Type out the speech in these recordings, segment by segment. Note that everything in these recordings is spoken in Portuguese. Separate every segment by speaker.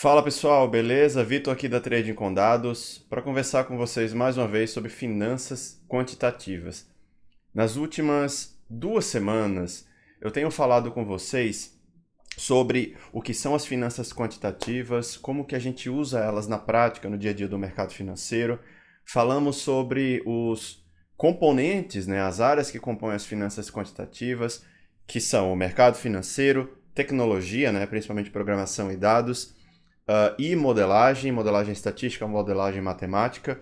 Speaker 1: Fala pessoal, beleza? Vitor aqui da Trading com Dados para conversar com vocês mais uma vez sobre finanças quantitativas. Nas últimas 2 semanas eu tenho falado com vocês sobre o que são as finanças quantitativas, como que a gente usa elas na prática no dia a dia do mercado financeiro. Falamos sobre os componentes, as áreas que compõem as finanças quantitativas, que são o mercado financeiro, tecnologia, principalmente programação e dados, e modelagem estatística, modelagem matemática.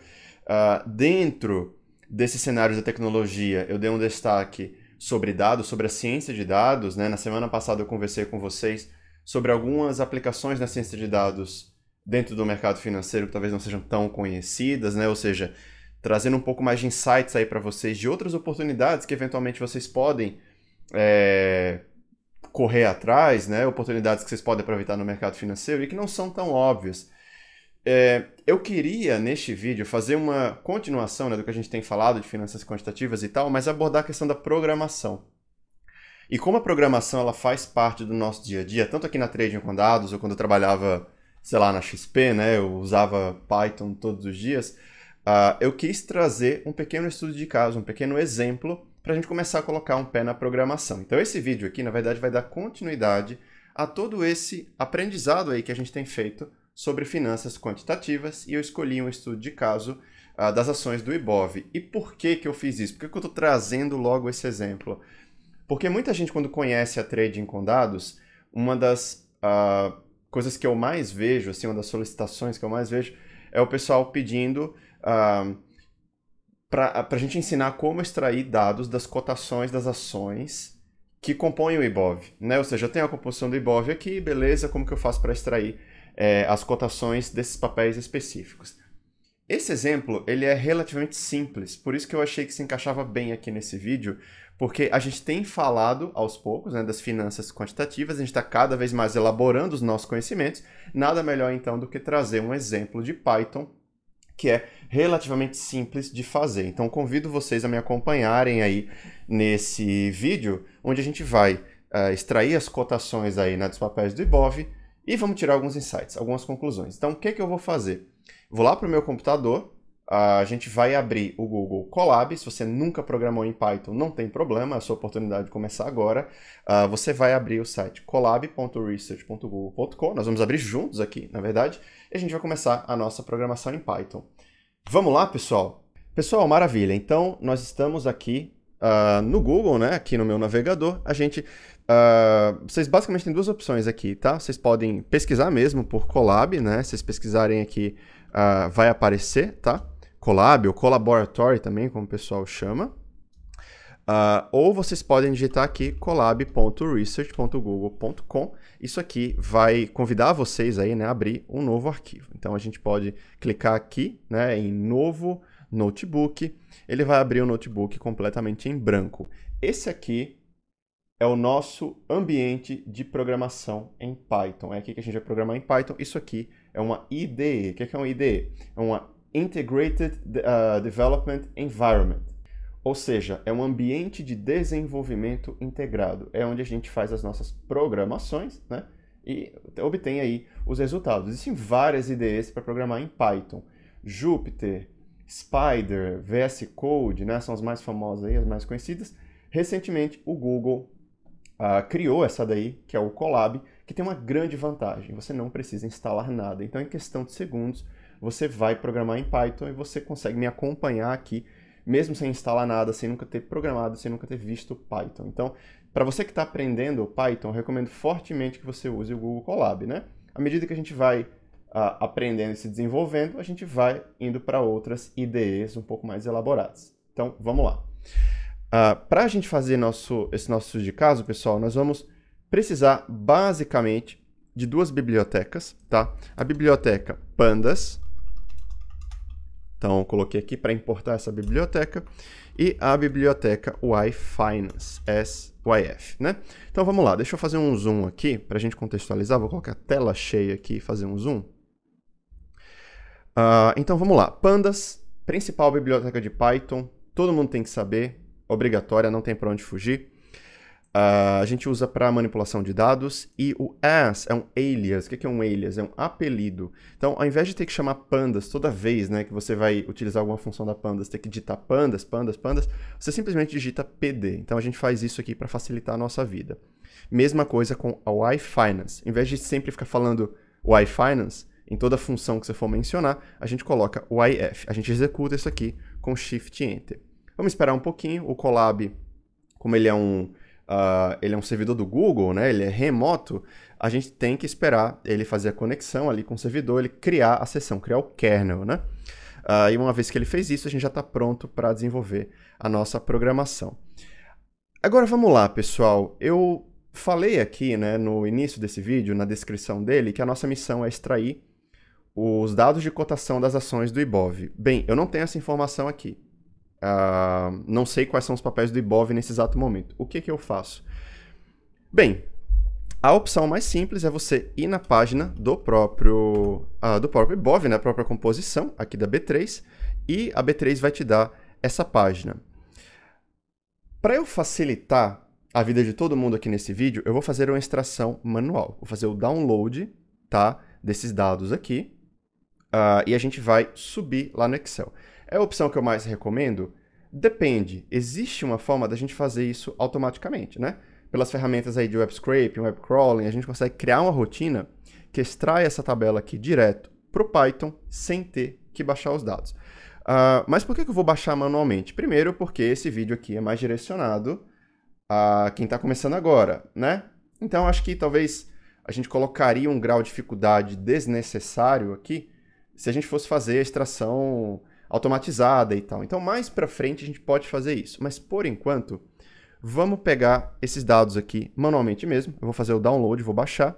Speaker 1: Dentro desse cenário da tecnologia, eu dei um destaque sobre dados, sobre a ciência de dados. Na semana passada eu conversei com vocês sobre algumas aplicações na ciência de dados dentro do mercado financeiro que talvez não sejam tão conhecidas, ou seja, trazendo um pouco mais de insights aí para vocês de outras oportunidades que eventualmente vocês podem correr atrás, oportunidades que vocês podem aproveitar no mercado financeiro e que não são tão óbvias. Eu queria, neste vídeo, fazer uma continuação do que a gente tem falado de finanças quantitativas e tal, mas abordar a questão da programação. E como a programação ela faz parte do nosso dia a dia, tanto aqui na Trading com Dados, ou quando eu trabalhava, sei lá, na XP, eu usava Python todos os dias, eu quis trazer um pequeno estudo de caso, um pequeno exemplo, para a gente começar a colocar um pé na programação. Então esse vídeo aqui, na verdade, vai dar continuidade a todo esse aprendizado aí que a gente tem feito sobre finanças quantitativas, e eu escolhi um estudo de caso das ações do Ibov. E por que que eu fiz isso? Por que que eu estou trazendo logo esse exemplo? Porque muita gente, quando conhece a Trading com Dados, uma das coisas que eu mais vejo, assim, uma das solicitações que eu mais vejo, é o pessoal pedindo para a gente ensinar como extrair dados das cotações das ações que compõem o Ibov. Ou seja, eu tenho a composição do Ibov aqui, beleza, como que eu faço para extrair as cotações desses papéis específicos? Esse exemplo ele é relativamente simples, por isso que eu achei que se encaixava bem aqui nesse vídeo, porque a gente tem falado aos poucos das finanças quantitativas, a gente está cada vez mais elaborando os nossos conhecimentos, nada melhor então do que trazer um exemplo de Python que é relativamente simples de fazer. Então convido vocês a me acompanharem aí nesse vídeo, onde a gente vai extrair as cotações aí dos papéis do Ibov e vamos tirar alguns insights, algumas conclusões. Então o que eu vou fazer? Vou lá para o meu computador, a gente vai abrir o Google Colab. Se você nunca programou em Python, não tem problema, é a sua oportunidade de começar agora. Você vai abrir o site colab.research.google.com, nós vamos abrir juntos aqui, na verdade, e a gente vai começar a nossa programação em Python. Vamos lá, pessoal? Pessoal, maravilha! Então, nós estamos aqui no Google, aqui no meu navegador. Vocês basicamente têm duas opções aqui, tá? Vocês podem pesquisar mesmo por Colab, Se vocês pesquisarem aqui, vai aparecer, tá? Colab ou Colaboratory também, como o pessoal chama. Ou vocês podem digitar aqui colab.research.google.com. Isso aqui vai convidar vocês aí, a abrir um novo arquivo. Então a gente pode clicar aqui, em novo notebook. Ele vai abrir o notebook completamente em branco. Esse aqui é o nosso ambiente de programação em Python. É aqui que a gente vai programar em Python. Isso aqui é uma IDE. O que é uma IDE? É uma Integrated Development Environment. Ou seja, é um ambiente de desenvolvimento integrado. É onde a gente faz as nossas programações, e obtém aí os resultados. Existem várias IDEs para programar em Python. Jupyter, Spider, VS Code, são as mais famosas aí, as mais conhecidas. Recentemente, o Google criou essa daí, que é o Colab, que tem uma grande vantagem. Você não precisa instalar nada. Então, em questão de segundos, você vai programar em Python e você consegue me acompanhar aqui, mesmo sem instalar nada, sem nunca ter programado, sem nunca ter visto Python. Então, para você que está aprendendo Python, eu recomendo fortemente que você use o Google Colab, À medida que a gente vai aprendendo e se desenvolvendo, a gente vai indo para outras IDEs um pouco mais elaboradas. Então, vamos lá. Para a gente fazer esse nosso estudo de caso, pessoal, nós vamos precisar basicamente de duas bibliotecas, tá? A biblioteca Pandas. Então, eu coloquei aqui para importar essa biblioteca. E a biblioteca YFinance, SYF, Então, vamos lá. Deixa eu fazer um zoom aqui para a gente contextualizar. Vou colocar a tela cheia aqui e fazer um zoom. Então, vamos lá. Pandas, principal biblioteca de Python. Todo mundo tem que saber. Obrigatória, não tem para onde fugir. A gente usa para manipulação de dados, e o as é um alias. O que é um alias? É um apelido. Então, ao invés de ter que chamar pandas toda vez, né, que você vai utilizar alguma função da pandas, ter que digitar pandas, você simplesmente digita pd. Então, a gente faz isso aqui para facilitar a nossa vida. Mesma coisa com a yFinance. Em vez de sempre ficar falando yFinance, em toda função que você for mencionar, a gente coloca o if. A gente executa isso aqui com Shift Enter. Vamos esperar um pouquinho. O Colab, como ele é um servidor do Google, né? Ele é remoto, a gente tem que esperar ele fazer a conexão ali com o servidor, ele criar a sessão, criar o kernel, né? E uma vez que ele fez isso, a gente já está pronto para desenvolver a nossa programação. Agora vamos lá, pessoal. Eu falei aqui, né, no início desse vídeo, na descrição dele, que a nossa missão é extrair os dados de cotação das ações do Ibov. Bem, eu não tenho essa informação aqui. Não sei quais são os papéis do Ibov nesse exato momento. O que eu faço? Bem, a opção mais simples é você ir na página do próprio Ibov, né, a própria composição aqui da B3, e a B3 vai te dar essa página. Para eu facilitar a vida de todo mundo aqui nesse vídeo, eu vou fazer uma extração manual. Vou fazer o download, tá, desses dados aqui, e a gente vai subir lá no Excel. É a opção que eu mais recomendo? Depende. Existe uma forma da gente fazer isso automaticamente, né? Pelas ferramentas aí de web scraping, web crawling, a gente consegue criar uma rotina que extrai essa tabela aqui direto para o Python sem ter que baixar os dados. Mas por que eu vou baixar manualmente? Primeiro, porque esse vídeo aqui é mais direcionado a quem está começando agora, né? Então, acho que talvez a gente colocaria um grau de dificuldade desnecessário aqui se a gente fosse fazer a extração automatizada e tal. Então, mais para frente a gente pode fazer isso. Mas, por enquanto, vamos pegar esses dados aqui manualmente mesmo. Eu vou fazer o download, vou baixar.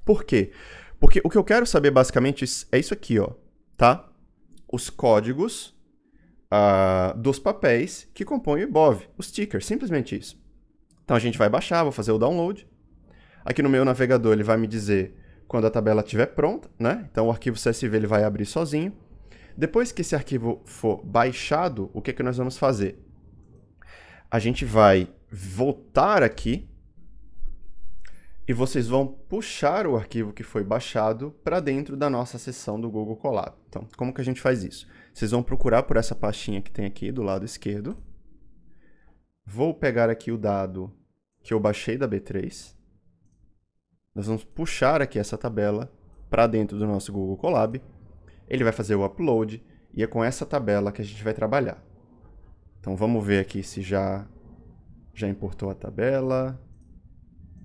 Speaker 1: Por quê? Porque o que eu quero saber, basicamente, é isso aqui, ó, tá? Os códigos dos papéis que compõem o Ibov, os tickers, simplesmente isso. Então, a gente vai baixar, vou fazer o download. Aqui no meu navegador, ele vai me dizer quando a tabela estiver pronta, né? Então, o arquivo CSV ele vai abrir sozinho. Depois que esse arquivo for baixado, o que que nós vamos fazer? A gente vai voltar aqui e vocês vão puxar o arquivo que foi baixado para dentro da nossa seção do Google Colab. Então, como que a gente faz isso? Vocês vão procurar por essa pastinha que tem aqui do lado esquerdo. Vou pegar aqui o dado que eu baixei da B3. Nós vamos puxar aqui essa tabela para dentro do nosso Google Colab. Ele vai fazer o upload e é com essa tabela que a gente vai trabalhar. Então vamos ver aqui se já importou a tabela.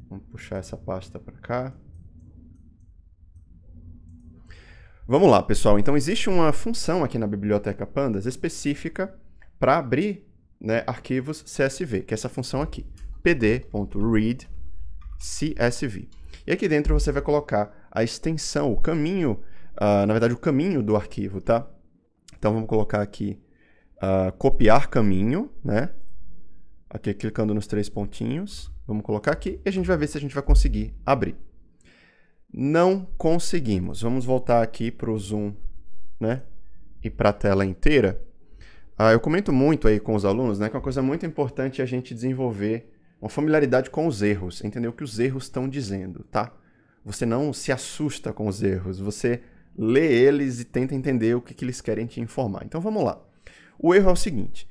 Speaker 1: Vamos puxar essa pasta para cá. Vamos lá, pessoal. Então existe uma função aqui na biblioteca Pandas específica para abrir, né, arquivos CSV, que é essa função aqui, pd.read CSV. E aqui dentro você vai colocar a extensão, o caminho, na verdade o caminho do arquivo, tá? Então vamos colocar aqui copiar caminho, né? Aqui clicando nos 3 pontinhos, vamos colocar aqui e a gente vai ver se a gente vai conseguir abrir. Não conseguimos. Vamos voltar aqui para o zoom, né? E para a tela inteira. Eu comento muito aí com os alunos, né? Que uma coisa muito importante é a gente desenvolver uma familiaridade com os erros, entender o que os erros estão dizendo, tá? Você não se assusta com os erros, você lê eles e tenta entender o que eles querem te informar. Então vamos lá. O erro é o seguinte: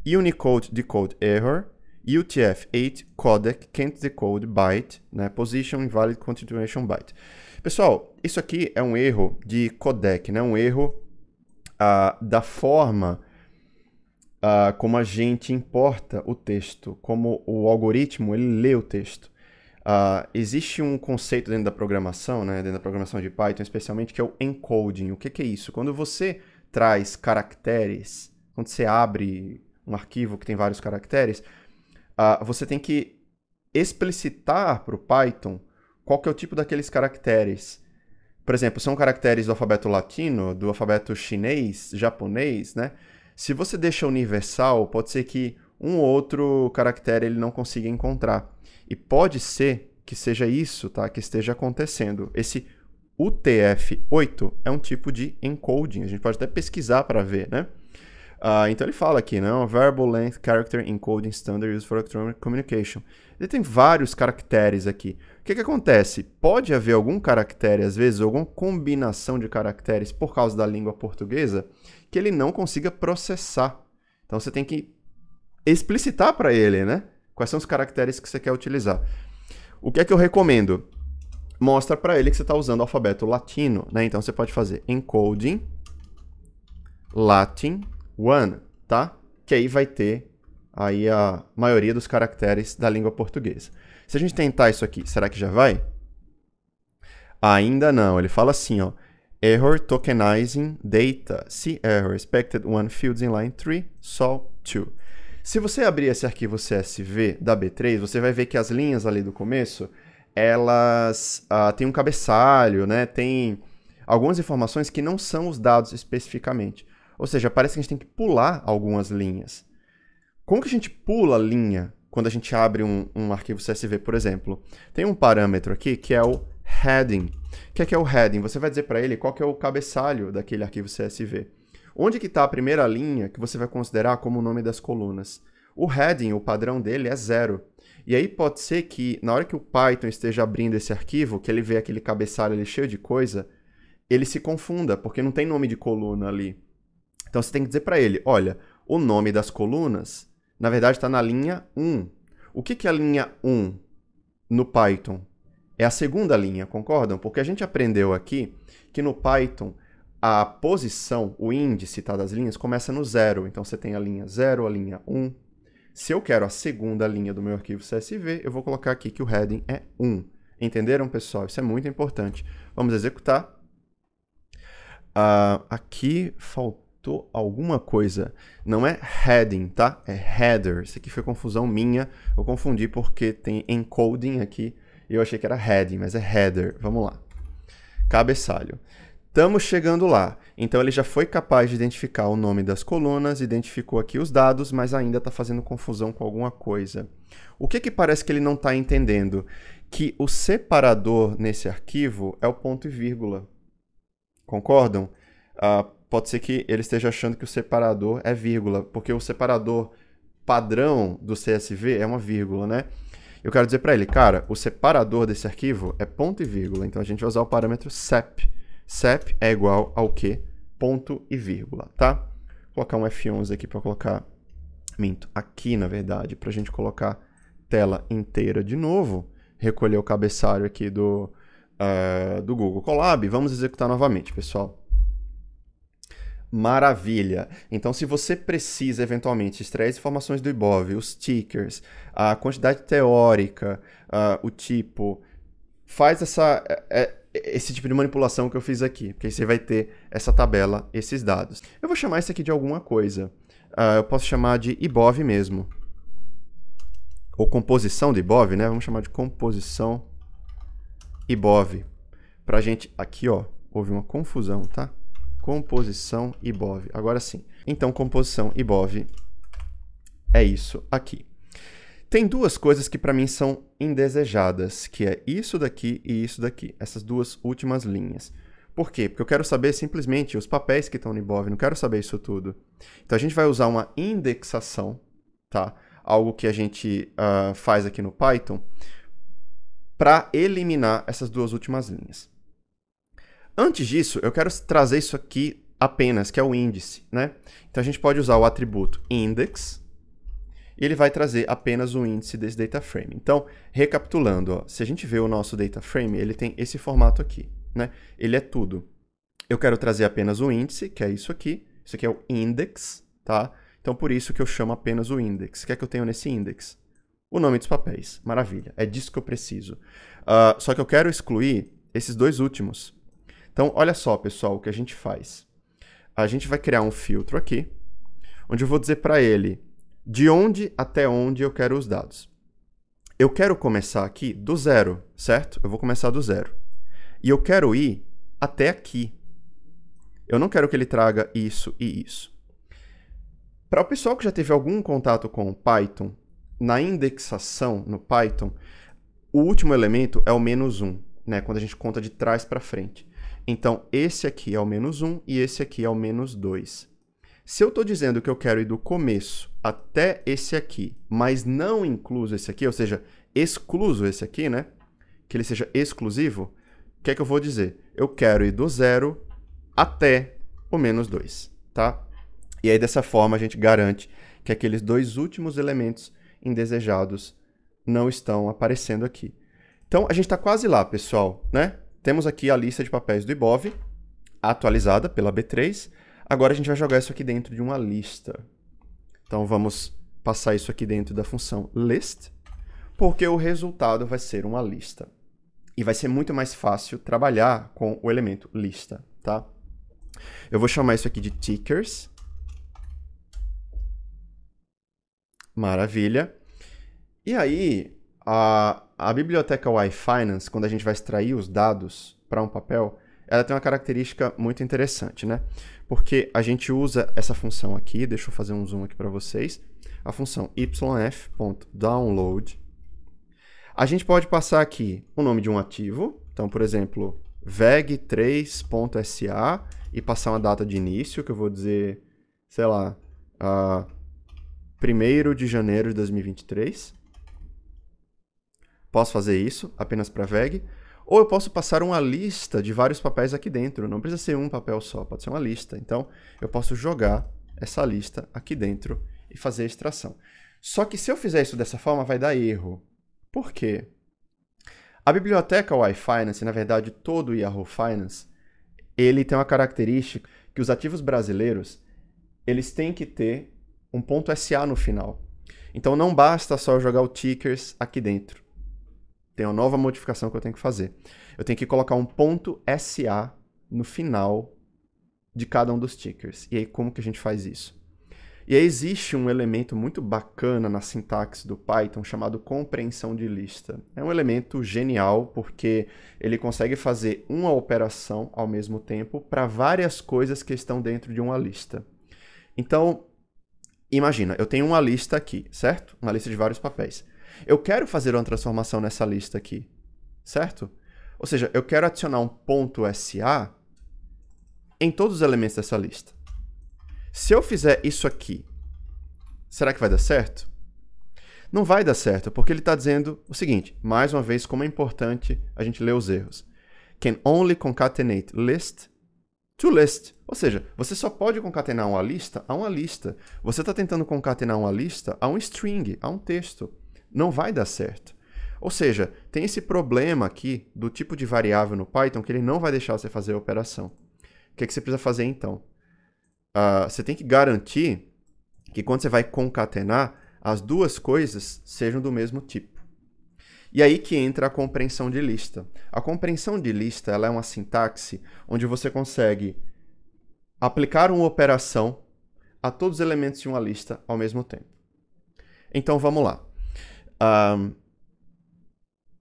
Speaker 1: Unicode decode error, UTF-8 codec can't decode byte, né? Position invalid continuation byte. Pessoal, isso aqui é um erro de codec, né? Um erro da forma como a gente importa o texto, como o algoritmo ele lê o texto. Existe um conceito dentro da programação, né, dentro da programação de Python, especialmente, que é o encoding. O que é isso? Quando você traz caracteres, quando você abre um arquivo que tem vários caracteres, você tem que explicitar para o Python qual que é o tipo daqueles caracteres. Por exemplo, são caracteres do alfabeto latino, do alfabeto chinês, japonês, né? Se você deixa universal, pode ser que um ou outro caractere ele não consiga encontrar. E pode ser que seja isso, tá, que esteja acontecendo. Esse UTF-8 é um tipo de encoding. A gente pode até pesquisar para ver, né? Então ele fala aqui, né? Variable Length Character Encoding Standard Used for Electronic Communication. Ele tem vários caracteres aqui. O que acontece? Pode haver algum caractere, às vezes, alguma combinação de caracteres por causa da língua portuguesa que ele não consiga processar. Então você tem que explicitar para ele, né? Quais são os caracteres que você quer utilizar. O que é que eu recomendo? Mostra para ele que você está usando o alfabeto latino, né? Então você pode fazer encoding Latin 1, tá? Que aí vai ter aí a maioria dos caracteres da língua portuguesa. Se a gente tentar isso aqui, será que já vai? Ainda não. Ele fala assim, ó. Error tokenizing data. See error. Expected one fields in line 3, sol 2. Se você abrir esse arquivo CSV da B3, você vai ver que as linhas ali do começo, elas têm um cabeçalho, né? Tem algumas informações que não são os dados especificamente. Ou seja, parece que a gente tem que pular algumas linhas. Como que a gente pula a linha quando a gente abre um arquivo CSV, por exemplo? Tem um parâmetro aqui que é o heading. O que é o heading? Você vai dizer para ele qual que é o cabeçalho daquele arquivo CSV. Onde que está a primeira linha que você vai considerar como o nome das colunas? O heading, o padrão dele é 0. E aí pode ser que na hora que o Python esteja abrindo esse arquivo, que ele vê aquele cabeçalho ali cheio de coisa, ele se confunda, porque não tem nome de coluna ali. Então você tem que dizer para ele, olha, o nome das colunas, na verdade, está na linha 1. O que é a linha 1 no Python? É a segunda linha, concordam? Porque a gente aprendeu aqui que no Python a posição, o índice das linhas, começa no 0. Então você tem a linha 0, a linha 1. Se eu quero a segunda linha do meu arquivo CSV, eu vou colocar aqui que o heading é 1. Entenderam, pessoal? Isso é muito importante. Vamos executar. Aqui faltou alguma coisa. Não é heading, tá? É header. Isso aqui foi confusão minha. Eu confundi porque tem encoding aqui e eu achei que era heading, mas é header. Vamos lá. Cabeçalho. Estamos chegando lá. Então ele já foi capaz de identificar o nome das colunas, identificou aqui os dados, mas ainda está fazendo confusão com alguma coisa. O que parece que ele não está entendendo? Que o separador nesse arquivo é o ponto e vírgula. Concordam? Pode ser que ele esteja achando que o separador é vírgula, porque o separador padrão do CSV é uma vírgula, né? Eu quero dizer para ele, cara, o separador desse arquivo é ponto e vírgula, então a gente vai usar o parâmetro sep. Sep é igual ao quê? Ponto e vírgula, tá? Vou colocar um F11 aqui para colocar, aqui na verdade, para a gente colocar tela inteira de novo, recolher o cabeçalho aqui do Google Colab. Vamos executar novamente, pessoal. Maravilha! Então, se você precisa, eventualmente, extrair as informações do IBOV, os tickers, a quantidade teórica, o tipo, faz esse tipo de manipulação que eu fiz aqui, porque aí você vai ter essa tabela, esses dados. Eu vou chamar isso aqui de alguma coisa. Eu posso chamar de IBOV mesmo. Ou composição de IBOV, né? Vamos chamar de composição IBOV. Pra gente, aqui, ó, houve uma confusão, tá? Composição IBOV. Agora sim. Então, composição IBOV é isso aqui. Tem duas coisas que para mim são indesejadas, que é isso daqui e isso daqui, essas duas últimas linhas. Por quê? Porque eu quero saber simplesmente os papéis que estão no IBOV, não quero saber isso tudo. Então a gente vai usar uma indexação, tá? Algo que a gente faz aqui no Python, para eliminar essas duas últimas linhas. Antes disso, eu quero trazer isso aqui apenas, que é o índice, né? Então a gente pode usar o atributo index, e ele vai trazer apenas o índice desse data frame. Então, recapitulando, ó, se a gente vê o nosso data frame, ele tem esse formato aqui, né? Ele é tudo. Eu quero trazer apenas o índice, que é isso aqui é o index, tá? Então, por isso que eu chamo apenas o index. O que é que eu tenho nesse index? O nome dos papéis. Maravilha, é disso que eu preciso. Só que eu quero excluir esses dois últimos. Então, olha só, pessoal, o que a gente faz. A gente vai criar um filtro aqui, onde eu vou dizer para ele de onde até onde eu quero os dados. Eu quero começar aqui do 0, certo? Eu vou começar do 0. E eu quero ir até aqui. Eu não quero que ele traga isso e isso. Para o pessoal que já teve algum contato com o Python, na indexação no Python, o último elemento é o -1, né? Quando a gente conta de trás para frente. Então, esse aqui é o -1 e esse aqui é o -2. Se eu estou dizendo que eu quero ir do começo até esse aqui, mas não incluso esse aqui, ou seja, excluso esse aqui, né? Que ele seja exclusivo, o que é que eu vou dizer? Eu quero ir do 0 até o menos 2, tá? E aí, dessa forma, a gente garante que aqueles dois últimos elementos indesejados não estão aparecendo aqui. Então, a gente está quase lá, pessoal, né? Temos aqui a lista de papéis do Ibov, atualizada pela B3. Agora a gente vai jogar isso aqui dentro de uma lista. Então vamos passar isso aqui dentro da função list, porque o resultado vai ser uma lista. E vai ser muito mais fácil trabalhar com o elemento lista, tá? Eu vou chamar isso aqui de tickers. Maravilha. E aí, a biblioteca Y-Finance, quando a gente vai extrair os dados para um papel, ela tem uma característica muito interessante, né? Porque a gente usa essa função aqui, deixa eu fazer um zoom aqui para vocês, a função yf.download. A gente pode passar aqui o nome de um ativo, então, por exemplo, veg3.sa e passar uma data de início, que eu vou dizer, sei lá, 1º de janeiro de 2023. Posso fazer isso apenas para veg. Ou eu posso passar uma lista de vários papéis aqui dentro. Não precisa ser um papel só, pode ser uma lista. Então, eu posso jogar essa lista aqui dentro e fazer a extração. Só que se eu fizer isso dessa forma, vai dar erro. Por quê? A biblioteca Y-Finance, na verdade, todo o Yahoo Finance, ele tem uma característica que os ativos brasileiros, eles têm que ter um ponto .sa no final. Então, não basta só eu jogar o tickers aqui dentro. Tem uma nova modificação que eu tenho que fazer. Eu tenho que colocar um ponto .sa no final de cada um dos tickers. E aí, como que a gente faz isso? E aí existe um elemento muito bacana na sintaxe do Python chamado compreensão de lista. É um elemento genial porque ele consegue fazer uma operação ao mesmo tempo para várias coisas que estão dentro de uma lista. Então, imagina, eu tenho uma lista aqui, certo? Uma lista de vários papéis. Eu quero fazer uma transformação nessa lista aqui, certo? Ou seja, eu quero adicionar um ponto .sa em todos os elementos dessa lista. Se eu fizer isso aqui, será que vai dar certo? Não vai dar certo, porque ele está dizendo o seguinte, mais uma vez, como é importante a gente ler os erros. Can only concatenate list to list. Ou seja, você só pode concatenar uma lista a uma lista. Você está tentando concatenar uma lista a um string, a um texto. Não vai dar certo. Ou seja, tem esse problema aqui do tipo de variável no Python que ele não vai deixar você fazer a operação. O que é que você precisa fazer então? Você tem que garantir que quando você vai concatenar, as duas coisas sejam do mesmo tipo. E aí que entra a compreensão de lista. A compreensão de lista ela é uma sintaxe onde você consegue aplicar uma operação a todos os elementos de uma lista ao mesmo tempo. Então vamos lá.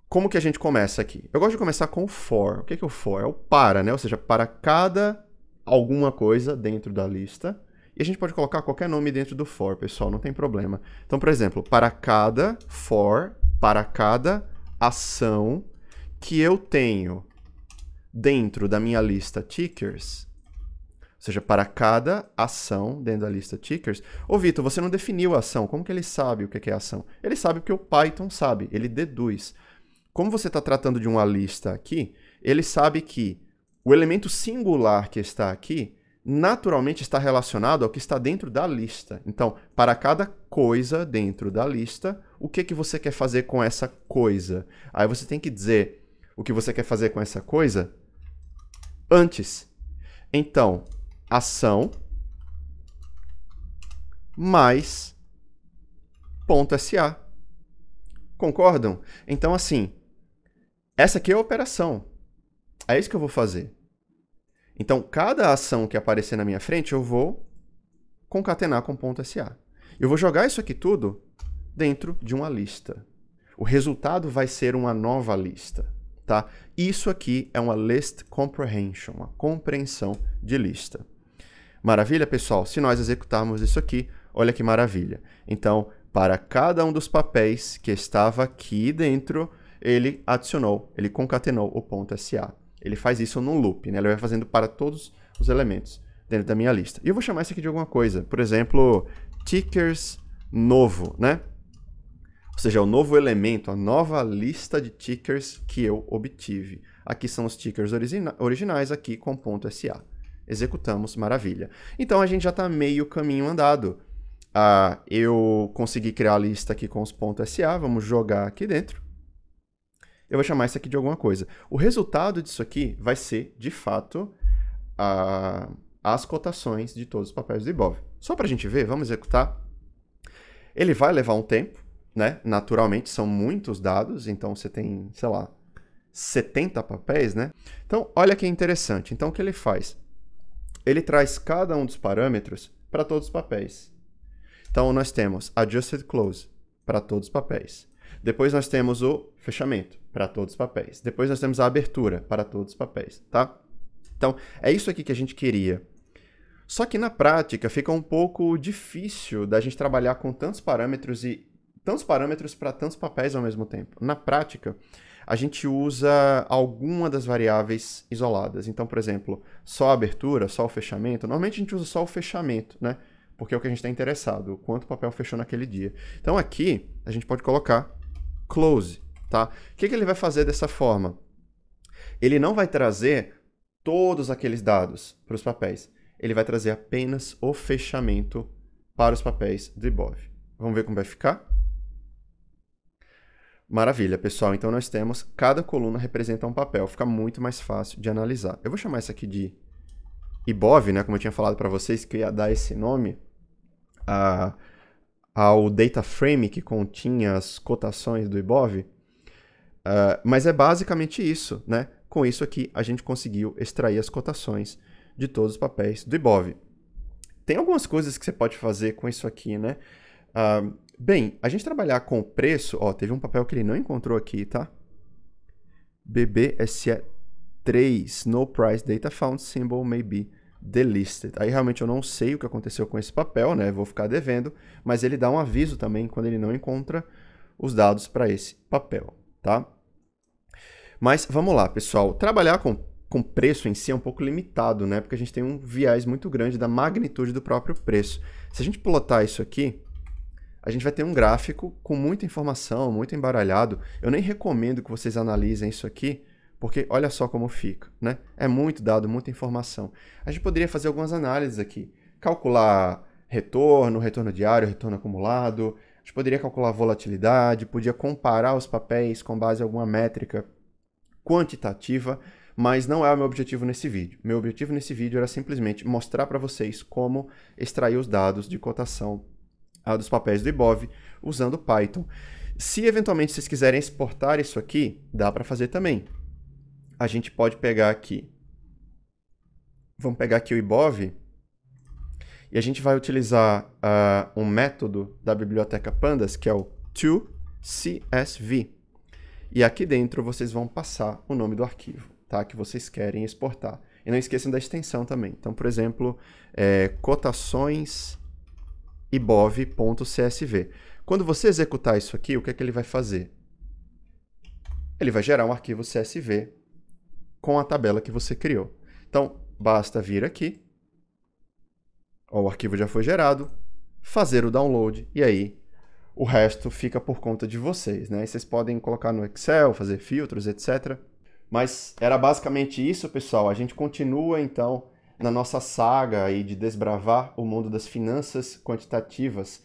Speaker 1: Como que a gente começa aqui? Eu gosto de começar com o for. O que é o for? É o para, né? Ou seja, para cada alguma coisa dentro da lista. E a gente pode colocar qualquer nome dentro do for, pessoal, não tem problema. Então, por exemplo, para cada for, para cada ação que eu tenho dentro da minha lista tickers, ou seja, para cada ação dentro da lista tickers. Ô, Vitor, você não definiu a ação. Como que ele sabe o que é ação? Ele sabe porque o Python sabe, ele deduz. Como você está tratando de uma lista aqui, ele sabe que o elemento singular que está aqui naturalmente está relacionado ao que está dentro da lista. Então, para cada coisa dentro da lista, o que você quer fazer com essa coisa? Aí você tem que dizer o que você quer fazer com essa coisa antes. Então, ação mais ponto .sa. Concordam? Então, assim, essa aqui é a operação. É isso que eu vou fazer. Então, cada ação que aparecer na minha frente, eu vou concatenar com ponto .sa. Eu vou jogar isso aqui tudo dentro de uma lista. O resultado vai ser uma nova lista, tá? Isso aqui é uma list comprehension, uma compreensão de lista. Maravilha, pessoal? Se nós executarmos isso aqui, olha que maravilha. Então, para cada um dos papéis que estava aqui dentro, ele adicionou, ele concatenou o ponto .sa. Ele faz isso num loop, né? Ele vai fazendo para todos os elementos. dentro da minha lista. E eu vou chamar isso aqui de alguma coisa. Por exemplo, tickers novo, né? Ou seja, o novo elemento, a nova lista de tickers que eu obtive. Aqui são os tickers originais, aqui com .sa. Executamos, maravilha. Então, a gente já está meio caminho andado. Eu consegui criar a lista aqui com os .sa, vamos jogar aqui dentro. Eu vou chamar isso aqui de alguma coisa. O resultado disso aqui vai ser, de fato, as cotações de todos os papéis do Ibov. Só para a gente ver, vamos executar. Ele vai levar um tempo, né? Naturalmente, são muitos dados, então você tem, sei lá, 70 papéis, né? Então, olha que interessante. Então, o que ele faz? Ele traz cada um dos parâmetros para todos os papéis. Então, nós temos Adjusted Close para todos os papéis. Depois nós temos o fechamento para todos os papéis. Depois nós temos a abertura para todos os papéis, tá? Então, é isso aqui que a gente queria. Só que na prática fica um pouco difícil da gente trabalhar com tantos parâmetros para tantos papéis ao mesmo tempo. Na prática, a gente usa alguma das variáveis isoladas. Então, por exemplo, só a abertura, só o fechamento. Normalmente a gente usa só o fechamento, né? Porque é o que a gente está interessado, o quanto o papel fechou naquele dia. Então aqui, a gente pode colocar close, tá? O que ele vai fazer dessa forma? Ele não vai trazer todos aqueles dados para os papéis. Ele vai trazer apenas o fechamento para os papéis do Ibov. Vamos ver como vai ficar? Maravilha, pessoal. Então nós temos, cada coluna representa um papel. Fica muito mais fácil de analisar. Eu vou chamar isso aqui de Ibov, né? Como eu tinha falado para vocês que eu ia dar esse nome ao data frame que continha as cotações do Ibov. Mas é basicamente isso, né? Com isso aqui, a gente conseguiu extrair as cotações de todos os papéis do Ibov. Tem algumas coisas que você pode fazer com isso aqui, né? Bem, a gente trabalhar com o preço, ó, teve um papel que ele não encontrou aqui, tá? BBSE3, no price data found, symbol may be delisted. Aí realmente eu não sei o que aconteceu com esse papel, né? Vou ficar devendo, mas ele dá um aviso também quando ele não encontra os dados para esse papel, tá? Mas vamos lá, pessoal. Trabalhar com preço em si é um pouco limitado, né? Porque a gente tem um viés muito grande da magnitude do próprio preço. Se a gente plotar isso aqui, a gente vai ter um gráfico com muita informação, muito embaralhado. Eu nem recomendo que vocês analisem isso aqui, porque olha só como fica, né? É muito dado, muita informação. A gente poderia fazer algumas análises aqui. Calcular retorno diário, retorno acumulado. A gente poderia calcular volatilidade, podia comparar os papéis com base em alguma métrica quantitativa, mas não é o meu objetivo nesse vídeo. Meu objetivo nesse vídeo era simplesmente mostrar para vocês como extrair os dados de cotação dos papéis do Ibov usando Python. Se eventualmente vocês quiserem exportar isso aqui, dá para fazer também. A gente pode pegar aqui, vamos pegar aqui o Ibov, e a gente vai utilizar um método da biblioteca Pandas, que é o toCSV. E aqui dentro vocês vão passar o nome do arquivo, tá? Que vocês querem exportar. E não esqueçam da extensão também. Então, por exemplo, cotações ibov.csv. Quando você executar isso aqui, o que é que ele vai fazer? Ele vai gerar um arquivo CSV com a tabela que você criou. Então, basta vir aqui, ó, o arquivo já foi gerado, fazer o download, e aí o resto fica por conta de vocês, né? E vocês podem colocar no Excel, fazer filtros, etc. Mas era basicamente isso, pessoal. A gente continua, então, na nossa saga aí de desbravar o mundo das finanças quantitativas